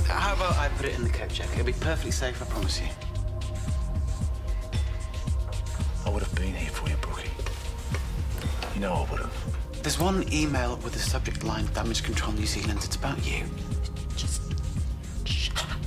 How about I put it in the coat jacket? It'll be perfectly safe, I promise you. I would have been here for you, Brookie. You know I would have. There's one email with the subject line, Damage Control New Zealand. It's about you. Just shut up.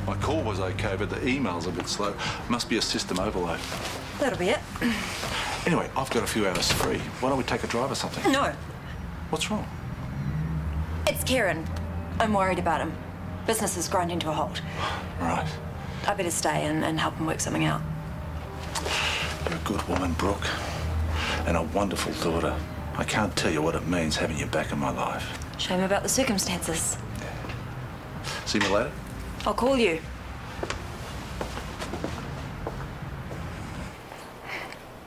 My call was okay, but the email's a bit slow. Must be a system overload. That'll be it. Anyway, I've got a few hours free. Why don't we take a drive or something? No. What's wrong? It's Kieran. I'm worried about him. Business is grinding to a halt. Right. I better stay and help him work something out. You're a good woman, Brooke. And a wonderful daughter. I can't tell you what it means having you back in my life. Shame about the circumstances. See me later? I'll call you.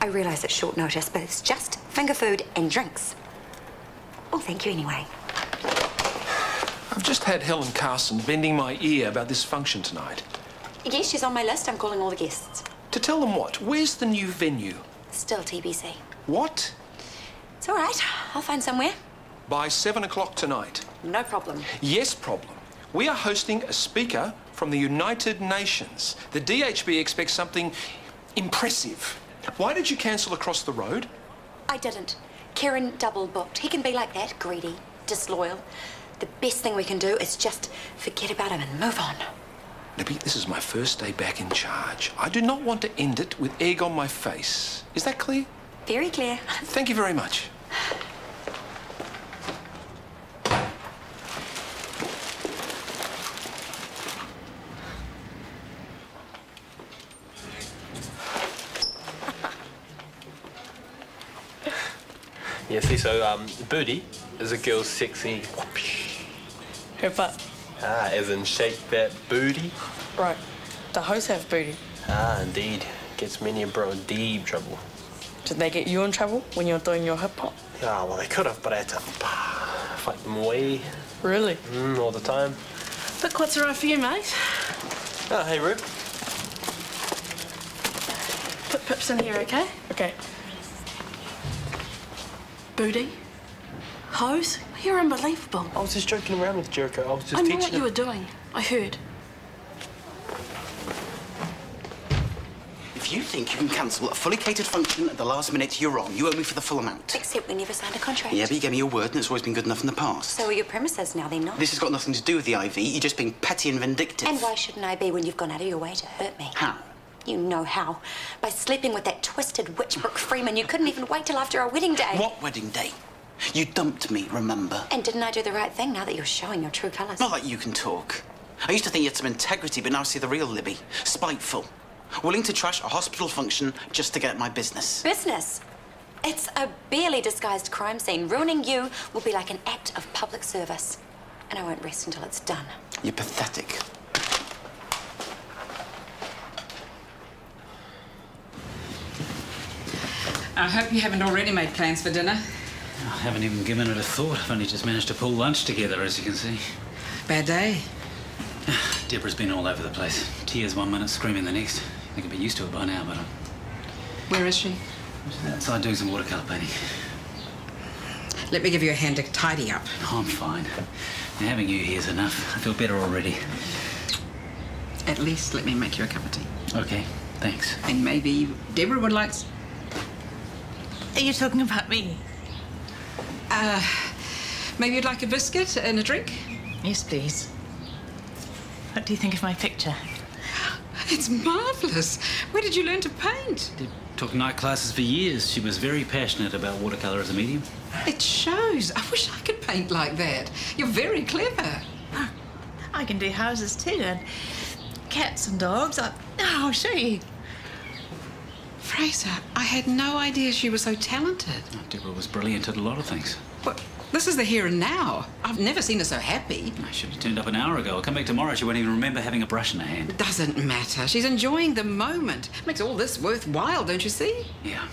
I realise it's short notice, but it's just finger food and drinks. Oh, thank you anyway. I've just had Helen Carson bending my ear about this function tonight. Yes, she's on my list. I'm calling all the guests. To tell them what? Where's the new venue? Still TBC. What? It's all right. I'll find somewhere. By 7 o'clock tonight. No problem. Yes, problem. We are hosting a speaker from the United Nations. The DHB expects something impressive. Why did you cancel across the road? I didn't. Kieran double booked. He can be like that, greedy, disloyal. The best thing we can do is just forget about him and move on. Libby, this is my first day back in charge. I do not want to end it with egg on my face. Is that clear? Very clear. Thank you very much. Yeah, see, so, booty is a girl's sexy... Her butt. Ah, as in shake that booty. Right. The hoes have booty. Ah, indeed. Gets many a bro in deep trouble. Did they get you in trouble when you were doing your hip hop? Ah, well, they could have, but I had to fight them away. Really? All the time. Look what's right for you, mate. Oh, hey, Rube. Put Pips in here, okay? Okay. Booty. Hose. You're unbelievable. I was just joking around with Jericho. I was just I know teaching what you him. were doing. I heard. If you think you can cancel a fully catered function at the last minute, you're wrong. You owe me for the full amount. Except we never signed a contract. Yeah, but you gave me your word and it's always been good enough in the past. So are your premises now, they're not. This has got nothing to do with the IV. You're just being petty and vindictive. And why shouldn't I be when you've gone out of your way to hurt me? How? You know how. By sleeping with that twisted witch Brooke Freeman, you couldn't even wait till after our wedding day. What wedding day? You dumped me, remember? And didn't I do the right thing now that you're showing your true colours? Not like you can talk. I used to think you had some integrity, but now I see the real Libby. Spiteful. Willing to trash a hospital function just to get at my business. Business? It's a barely disguised crime scene. Ruining you will be like an act of public service. And I won't rest until it's done. You're pathetic. I hope you haven't already made plans for dinner. I haven't even given it a thought. I've only just managed to pull lunch together, as you can see. Bad day. Deborah's been all over the place. Tears one minute, screaming the next. I think I'd be used to it by now, but Where is she? she's outside doing some watercolour painting. Let me give you a hand to tidy up. Oh, I'm fine. Now, having you here's enough. I feel better already. At least let me make you a cup of tea. Okay, thanks. And maybe Deborah would like... Are you talking about me? Maybe you'd like a biscuit and a drink? Yes, please. What do you think of my picture? It's marvellous. Where did you learn to paint? Deb took night classes for years. She was very passionate about watercolour as a medium. It shows. I wish I could paint like that. You're very clever. I can do houses too, and cats and dogs. I'll show you. Fraser, I had no idea she was so talented. Oh, Deborah was brilliant at a lot of things. What, This is the here and now. I've never seen her so happy. I should have turned up an hour ago. I'll come back tomorrow. She won't even remember having a brush in her hand. It doesn't matter. She's enjoying the moment. Makes all this worthwhile, don't you see? Yeah.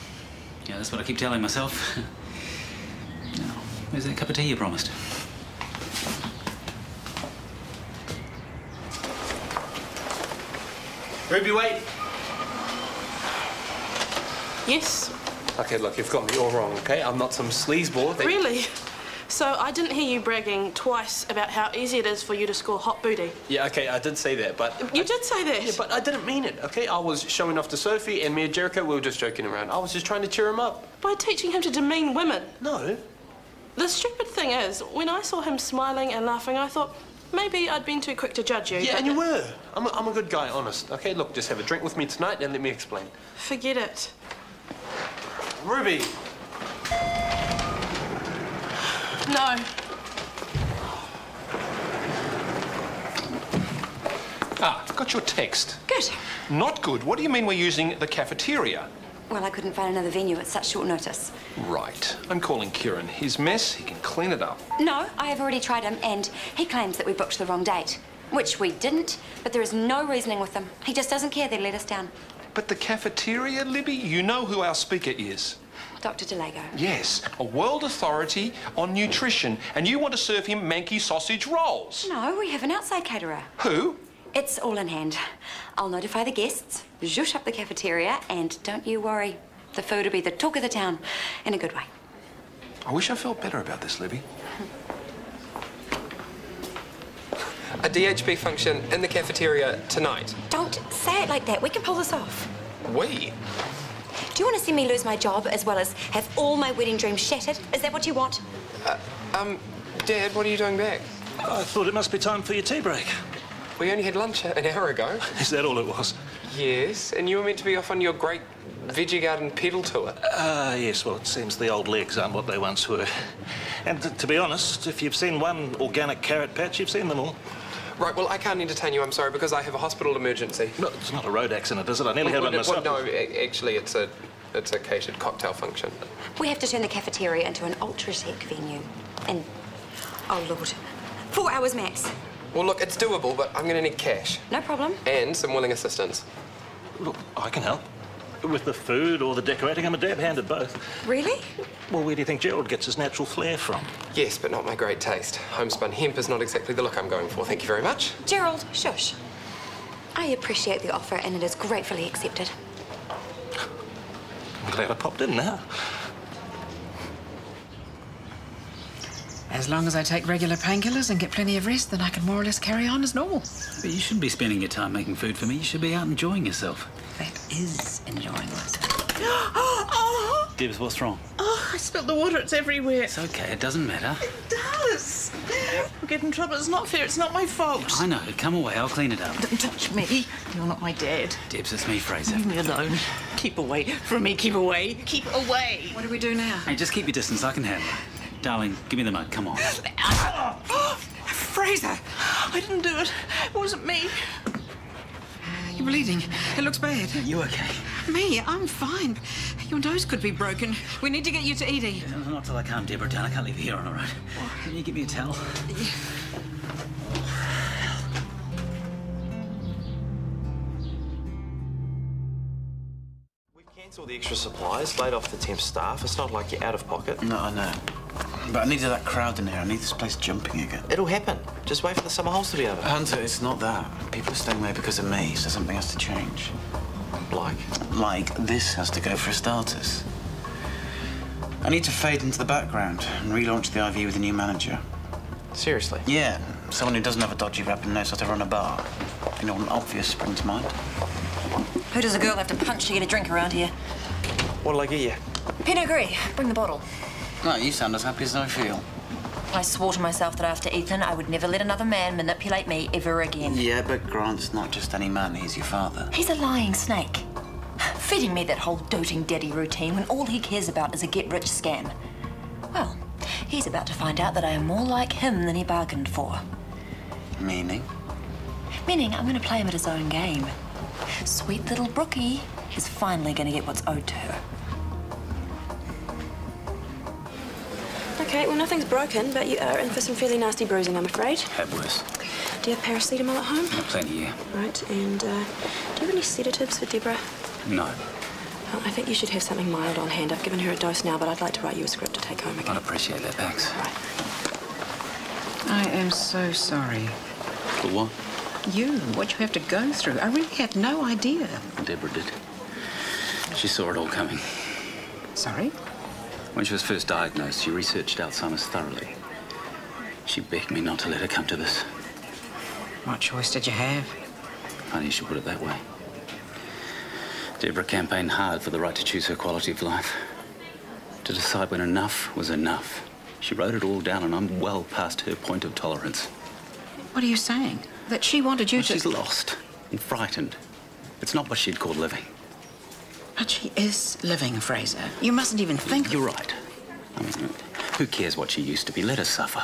Yeah, that's what I keep telling myself. Now, where's that cup of tea you promised? Ruby, wait. Yes? Okay, look, you've got me all wrong, okay? I'm not some sleazeball. Really? So I didn't hear you bragging twice about how easy it is for you to score hot booty. Yeah, okay, I did say that, but... You did say that? Yeah, but I didn't mean it, okay? I was showing off to Sophie and me and Jericho, we were just joking around. I was just trying to cheer him up. By teaching him to demean women. No. The stupid thing is, when I saw him smiling and laughing, I thought, maybe I'd been too quick to judge you. Yeah, and you were. I'm a good guy, honest. Okay, look, just have a drink with me tonight and let me explain. Forget it. Ruby! No. Ah, got your text. Good. Not good. What do you mean we're using the cafeteria? Well, I couldn't find another venue at such short notice. Right. I'm calling Kieran. His mess, he can clean it up. No, I have already tried him, and he claims that we booked the wrong date. Which we didn't, but there is no reasoning with him. He just doesn't care they'd let us down. But the cafeteria, Libby, you know who our speaker is. Dr. DeLago. Yes, a world authority on nutrition, and you want to serve him manky sausage rolls. No, we have an outside caterer. Who? It's all in hand. I'll notify the guests, zhoosh up the cafeteria, and don't you worry. The food will be the talk of the town, in a good way. I wish I felt better about this, Libby. A DHB function in the cafeteria tonight. Don't say it like that. We can pull this off. We? Do you want to see me lose my job as well as have all my wedding dreams shattered? Is that what you want? Dad, what are you doing back? I thought it must be time for your tea break. We only had lunch an hour ago. Is that all it was? Yes, and you were meant to be off on your great veggie garden pedal tour. Yes, well, it seems the old legs aren't what they once were. And to be honest, if you've seen one organic carrot patch, you've seen them all. Right, well, I can't entertain you, I'm sorry, because I have a hospital emergency. No, it's not a road accident, is it? I nearly had one myself. No, actually, it's a catered cocktail function. We have to turn the cafeteria into an ultra-tech venue. And, oh, Lord, 4 hours max. Well, look, it's doable, but I'm going to need cash. No problem. And some willing assistance. Look, I can help. With the food or the decorating, I'm a dab hand at both. Really? Well, where do you think Gerald gets his natural flair from? Yes, but not my great taste. Homespun hemp is not exactly the look I'm going for. Thank you very much. Gerald, shush. I appreciate the offer, and it is gratefully accepted. I'm glad I popped in now. As long as I take regular painkillers and get plenty of rest, then I can more or less carry on as normal. But you shouldn't be spending your time making food for me. You should be out enjoying yourself. That is enjoying myself. Oh, Dibs, what's wrong? I spilled the water. It's everywhere. It's okay. It doesn't matter. It does. I'll get in trouble. It's not fair. It's not my fault. I know. Come away. I'll clean it up. Don't touch me. You're not my dad. Dibs, it's me, Fraser. Leave me alone. Keep away from me. Keep away. Keep away. What do we do now? Hey, just keep your distance. I can handle it. Darling, give me the mug. Come on. Fraser! I didn't do it. It wasn't me. You're bleeding. It looks bad. You okay? Me? I'm fine. Your nose could be broken. We need to get you to Edie. Not till I calm Deborah down. I can't leave you here on her own. Can you give me a towel? All the extra supplies, laid off the temp staff. It's not like you're out of pocket. No, I know. But I needed that crowd in here. I need this place jumping again. It'll happen. Just wait for the summer holes to be over. Hunter, it's not that. People are staying there because of me, so something has to change. Like? Like, this has to go for starters. I need to fade into the background and relaunch the IV with a new manager. Seriously? Yeah, someone who doesn't have a dodgy rep and knows how to run a bar. You know, an obvious spring to mind. Who does a girl have to punch to get a drink around here? What'll I get you? Pinot Gris. Bring the bottle. No, you sound as happy as I feel. I swore to myself that after Ethan, I would never let another man manipulate me ever again. Yeah, but Grant's not just any man. He's your father. He's a lying snake. Feeding me that whole doting daddy routine when all he cares about is a get-rich scam. Well, he's about to find out that I am more like him than he bargained for. Meaning? Meaning I'm going to play him at his own game. Sweet little Brookie is finally going to get what's owed to her. Now Okay, well, nothing's broken, but you are in for some fairly nasty bruising, I'm afraid. Had worse. Do you have paracetamol at home? Plenty, yeah. Right, and do you have any sedatives for Deborah? No. Well, I think you should have something mild on hand. I've given her a dose now, but I'd like to write you a script to take home again. I'd appreciate that, thanks. Right. I am so sorry. For what? You, what you have to go through. I really had no idea. Deborah did. She saw it all coming. Sorry? When she was first diagnosed, she researched Alzheimer's thoroughly. She begged me not to let her come to this. What choice did you have? Funny you should put it that way. Deborah campaigned hard for the right to choose her quality of life. To decide when enough was enough. She wrote it all down, and I'm well past her point of tolerance. What are you saying? That she wanted you to... She's lost and frightened. It's not what she'd call living. But she is living, Fraser. You mustn't even think... You're right. I mean, who cares what she used to be? Let her suffer.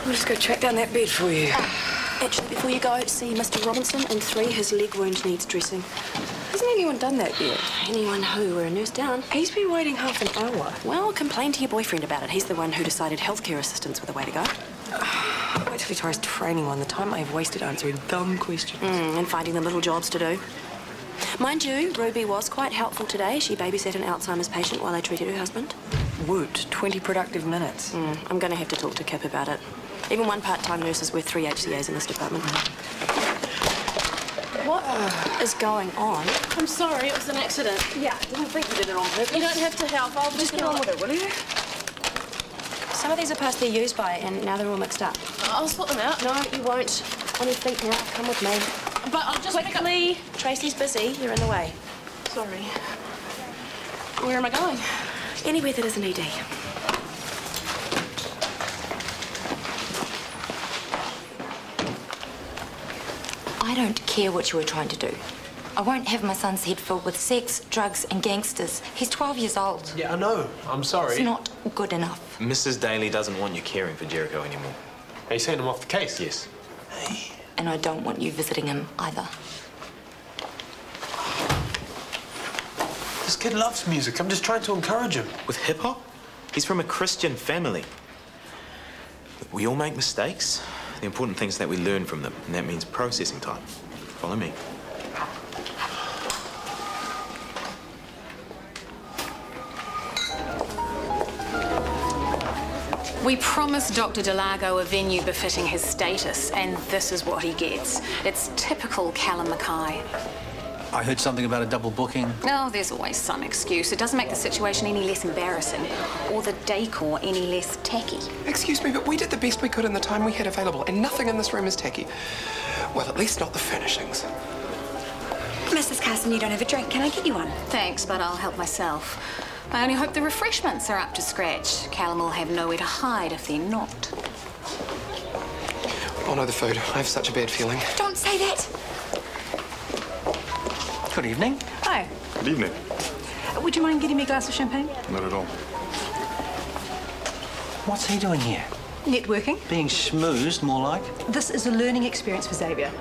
I'll just go track down that bed for you. Actually, before you go, see Mr. Robinson. And 3, his leg wound needs dressing. Hasn't anyone done that yet? Anyone who? We're a nurse down. He's been waiting half an hour. Well, complain to your boyfriend about it. He's the one who decided healthcare assistants were the way to go. Wait till he tries training on the time I've wasted answering dumb questions. And finding them little jobs to do. Mind you, Ruby was quite helpful today. She babysat an Alzheimer's patient while I treated her husband. Woot, 20 productive minutes. I'm going to have to talk to Kip about it. Even one part-time nurse is worth 3 HCAs in this department. What is going on? I'm sorry, it was an accident. Yeah, I didn't think you did it on purpose. You don't have to help. I'll Just get on with it, will you? Some of these are past their use-by, and now they're all mixed up. I'll sort them out. No, you won't. On your feet now. Come with me. But I'll just quickly. Tracy's busy. You're in the way. Sorry. Where am I going? Anywhere that isn't ED. I don't care what you were trying to do. I won't have my son's head filled with sex, drugs and gangsters. He's 12 years old. Yeah, I know. I'm sorry. It's not good enough. Mrs. Daly doesn't want you caring for Jericho anymore. Are you sending him off the case? Yes. And I don't want you visiting him either. This kid loves music. I'm just trying to encourage him. With hip-hop? He's from a Christian family. We all make mistakes. The important thing is that we learn from them, and that means processing time. Follow me. We promised Dr. Delago a venue befitting his status, and this is what he gets. It's typical Callum Mackay. I heard something about a double booking. Oh, there's always some excuse. It doesn't make the situation any less embarrassing, or the decor any less tacky. Excuse me, but we did the best we could in the time we had available, and nothing in this room is tacky. Well, at least not the furnishings. Mrs. Carson, you don't have a drink. Can I get you one? Thanks, but I'll help myself. I only hope the refreshments are up to scratch. Callum will have nowhere to hide if they're not. Oh, no, the food. I have such a bad feeling. Don't say that. Good evening. Hi. Good evening. Would you mind getting me a glass of champagne? Not at all. What's he doing here? Networking. Being schmoozed, more like. This is a learning experience for Xavier.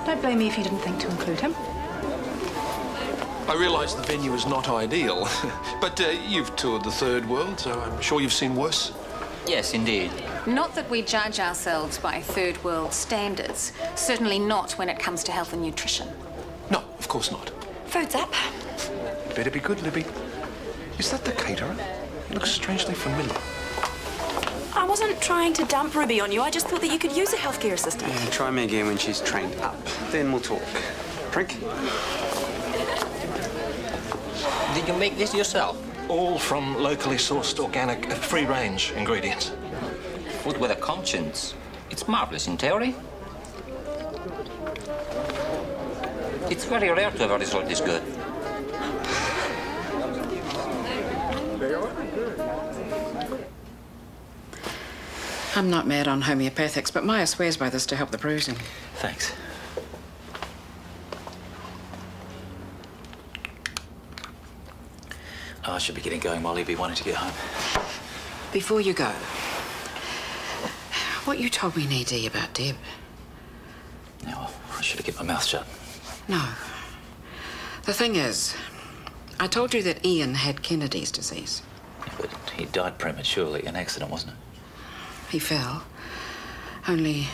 Don't blame me if you didn't think to include him. I realise the venue is not ideal, but you've toured the third world, so I'm sure you've seen worse. Yes, indeed. Not that we judge ourselves by third world standards. Certainly not when it comes to health and nutrition. No, of course not. Food's up. Better be good, Libby. Is that the caterer? He looks strangely familiar. I wasn't trying to dump Ruby on you. I just thought that you could use a healthcare assistant. Yeah, try me again when she's trained up. Then we'll talk. Drink. Did you make this yourself? All from locally sourced, organic, free-range ingredients. Food with a conscience. It's marvelous in theory. It's very rare to have a result this good. I'm not mad on homeopathics, but Maya swears by this to help the bruising. Thanks. Oh, I should be getting going while Libby wanted to get home. Before you go, what you told me in ED about Deb, should have kept my mouth shut. No. The thing is, I told you that Ian had Kennedy's disease. Yeah, but he died prematurely. An accident, wasn't it? He fell. Only...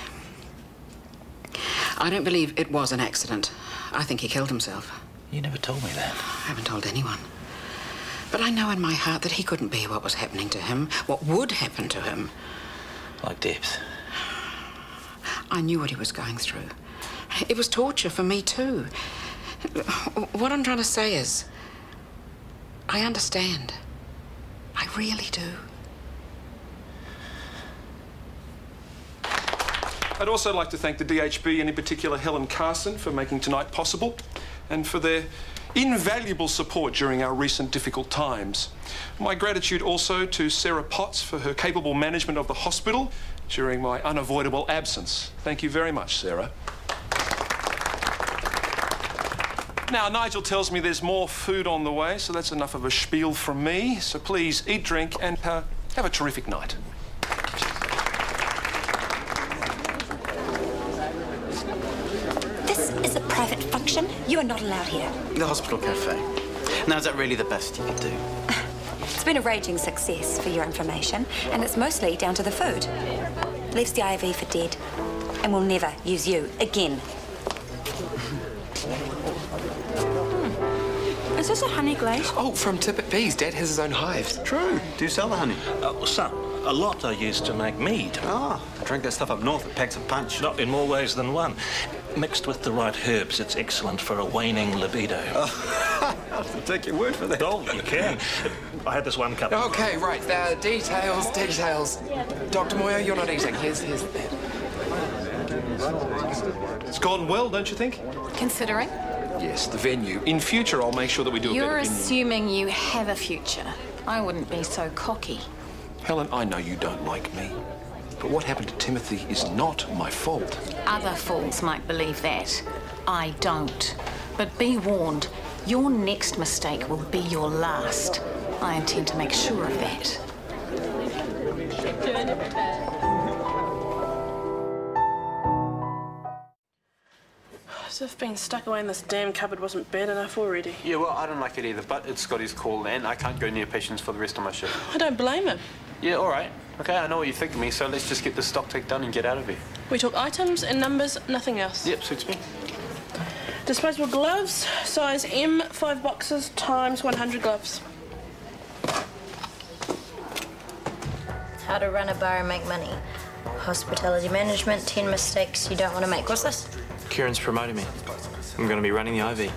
I don't believe it was an accident. I think he killed himself. You never told me that. I haven't told anyone. But I know in my heart that he couldn't be what was happening to him, what would happen to him. Like Debs. I knew what he was going through. It was torture for me too. What I'm trying to say is, I understand. I really do. I'd also like to thank the DHB and in particular Helen Carson for making tonight possible and for their invaluable support during our recent difficult times. My gratitude also to Sarah Potts for her capable management of the hospital during my unavoidable absence. Thank you very much, Sarah. Now, Nigel tells me there's more food on the way, so that's enough of a spiel from me. So please eat, drink, and have a terrific night. This is a private function. You are not allowed here. The hospital cafe. Now, is that really the best you could do? It's been a raging success, for your information, and it's mostly down to the food. Leaves the IV for dead, and will never use you again. Is this a honey glaze? Oh, from Tippet Bees. Dad has his own hives. True. Do you sell the honey? Some. A lot I used to make mead. Ah, I drink that stuff up north. It packs a punch. Not in more ways than one. Mixed with the right herbs, it's excellent for a waning libido. Oh, I'll have to take your word for that. Oh, you can. I had this one cup. Okay, right. Details. Dr. Moyo, you're not eating. Here's that. It's gone well, don't you think? Considering? Yes, the venue. In future, I'll make sure that we do a You're better venue. assuming you have a future. I wouldn't be so cocky. Helen, I know you don't like me, but what happened to Timothy is not my fault. Other fools might believe that. I don't. But be warned, your next mistake will be your last. I intend to make sure of that. As if being stuck away in this damn cupboard wasn't bad enough already. Yeah, well, I don't like it either, but it's Scotty's call, and I can't go near patients for the rest of my shift. I don't blame him. Yeah, all right. Okay, I know what you think of me, so let's just get this stock take done and get out of here. We talk items and numbers, nothing else. Yep, suits me. Disposable gloves, size M, 5 boxes times 100 gloves. How to run a bar and make money. Hospitality management, 10 mistakes you don't want to make. What's this? Kieran's promoting me. I'm going to be running the IV.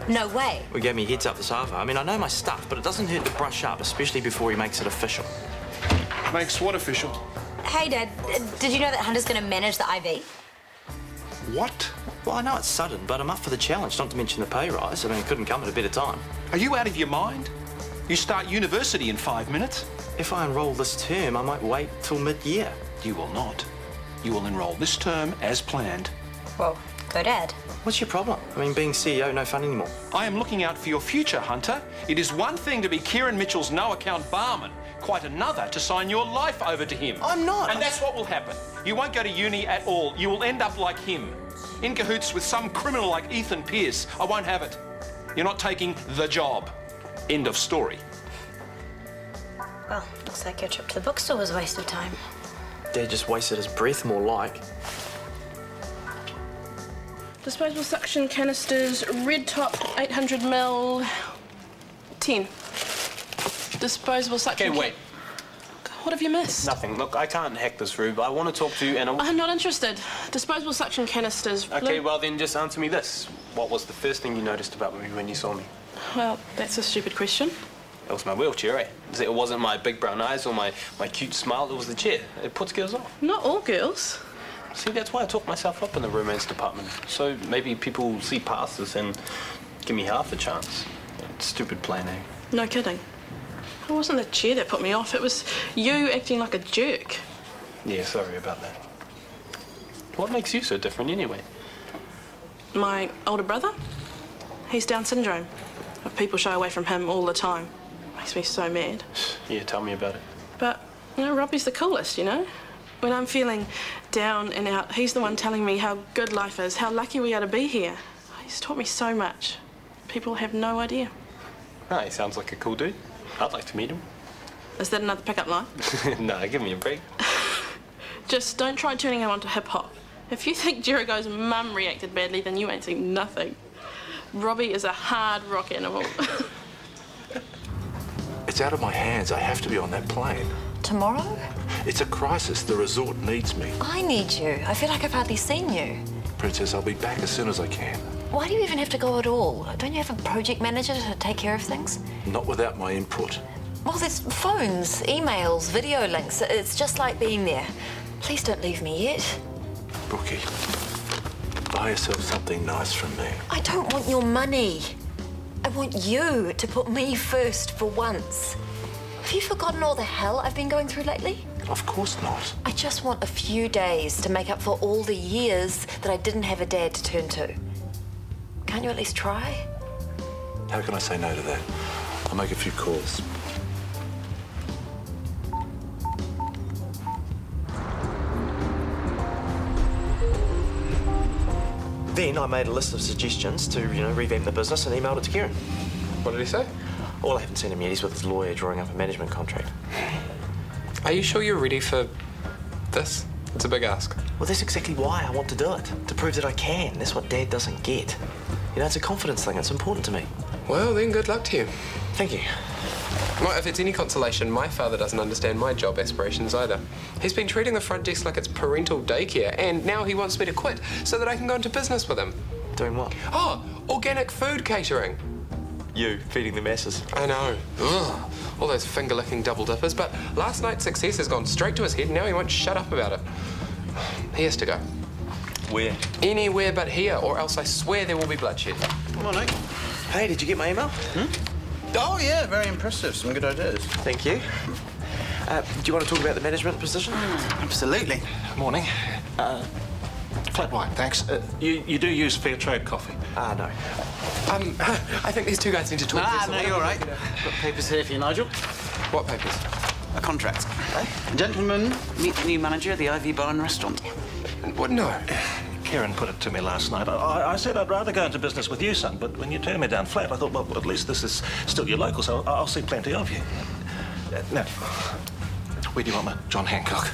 No way. We gave me heads up this after. I mean, I know my stuff, but it doesn't hurt to brush up, especially before he makes it official. Makes what official? Hey, Dad, did you know that Hunter's going to manage the IV? What? Well, I know it's sudden, but I'm up for the challenge, not to mention the pay rise. I mean, it couldn't come at a better time. Are you out of your mind? You start university in 5 minutes. If I enrol this term, I might wait till mid-year. You will not. You will enrol this term as planned. Well, go Dad. What's your problem? I mean, being CEO, no fun anymore. I am looking out for your future, Hunter. It is one thing to be Kieran Mitchell's no-account barman, quite another to sign your life over to him. I'm not. And that's what will happen. You won't go to uni at all. You will end up like him, in cahoots with some criminal like Ethan Pierce. I won't have it. You're not taking the job. End of story. Well, looks like your trip to the bookstore was a waste of time. Dad just wasted his breath, more like. Disposable suction canisters, red top, 800ml, 10. Disposable suction... Okay, wait. What have you missed? Nothing. Look, I can't hack this, Rube. I want to talk to you and I'm not interested. Disposable suction canisters. Okay, well then just answer me this. What was the first thing you noticed about me when you saw me? Well, that's a stupid question. It was my wheelchair, eh? It wasn't my big brown eyes or my cute smile. It was the chair. It puts girls off. Not all girls. See, that's why I talk myself up in the romance department. So maybe people see past this and give me half a chance. Stupid plan, eh? No kidding. It wasn't the chair that put me off. It was you acting like a jerk. Yeah, sorry about that. What makes you so different anyway? My older brother? He's Down syndrome. People shy away from him all the time. Makes me so mad. Yeah, tell me about it. But, you know, Robbie's the coolest, you know? When I'm feeling down and out, he's the one telling me how good life is, how lucky we are to be here. He's taught me so much. People have no idea. Oh, he sounds like a cool dude. I'd like to meet him. Is that another pickup line? No, give me a break. Just don't try turning him on to hip-hop. If you think Jericho's mum reacted badly, then you ain't seen nothing. Robbie is a hard rock animal. It's out of my hands. I have to be on that plane. Tomorrow? It's a crisis. The resort needs me. I need you. I feel like I've hardly seen you. Princess, I'll be back as soon as I can. Why do you even have to go at all? Don't you have a project manager to take care of things? Not without my input. Well, there's phones, emails, video links. It's just like being there. Please don't leave me yet. Brookie, buy yourself something nice from me. I don't want your money. I want you to put me first for once. Have you forgotten all the hell I've been going through lately? Of course not. I just want a few days to make up for all the years that I didn't have a dad to turn to. Can't you at least try? How can I say no to that? I'll make a few calls. Then I made a list of suggestions to, revamp the business and emailed it to Kieran. What did he say? Well, I haven't seen him yet. He's with his lawyer drawing up a management contract. Are you sure you're ready for this? It's a big ask. Well, that's exactly why I want to do it. To prove that I can. That's what Dad doesn't get. It's a confidence thing. It's important to me. Well, then good luck to you. Thank you. Well, if it's any consolation, my father doesn't understand my job aspirations either. He's been treating the front desk like it's parental daycare, and now he wants me to quit so that I can go into business with him. Doing what? Oh, organic food catering. You, feeding the masses. I know. Ugh. All those finger-licking double dippers, but last night's success has gone straight to his head and now he won't shut up about it. He has to go. Where? Anywhere but here, or else I swear there will be bloodshed. Come on, Nick. Hey, did you get my email? Oh, yeah, very impressive. Some good ideas. Thank you. Do you want to talk about the management position? Absolutely. Morning. Flat white, thanks. You do use fair trade coffee? No. I think these two guys need to talk. No, you're all right. Got papers here for you, Nigel. What papers? A contract. Gentlemen, meet the new manager of the Ivy Bar and Restaurant. What? No. Karen put it to me last night. I said I'd rather go into business with you, son, but when you turned me down flat, I thought, well, at least this is still your local, so I'll see plenty of you. Now, where do you want my John Hancock?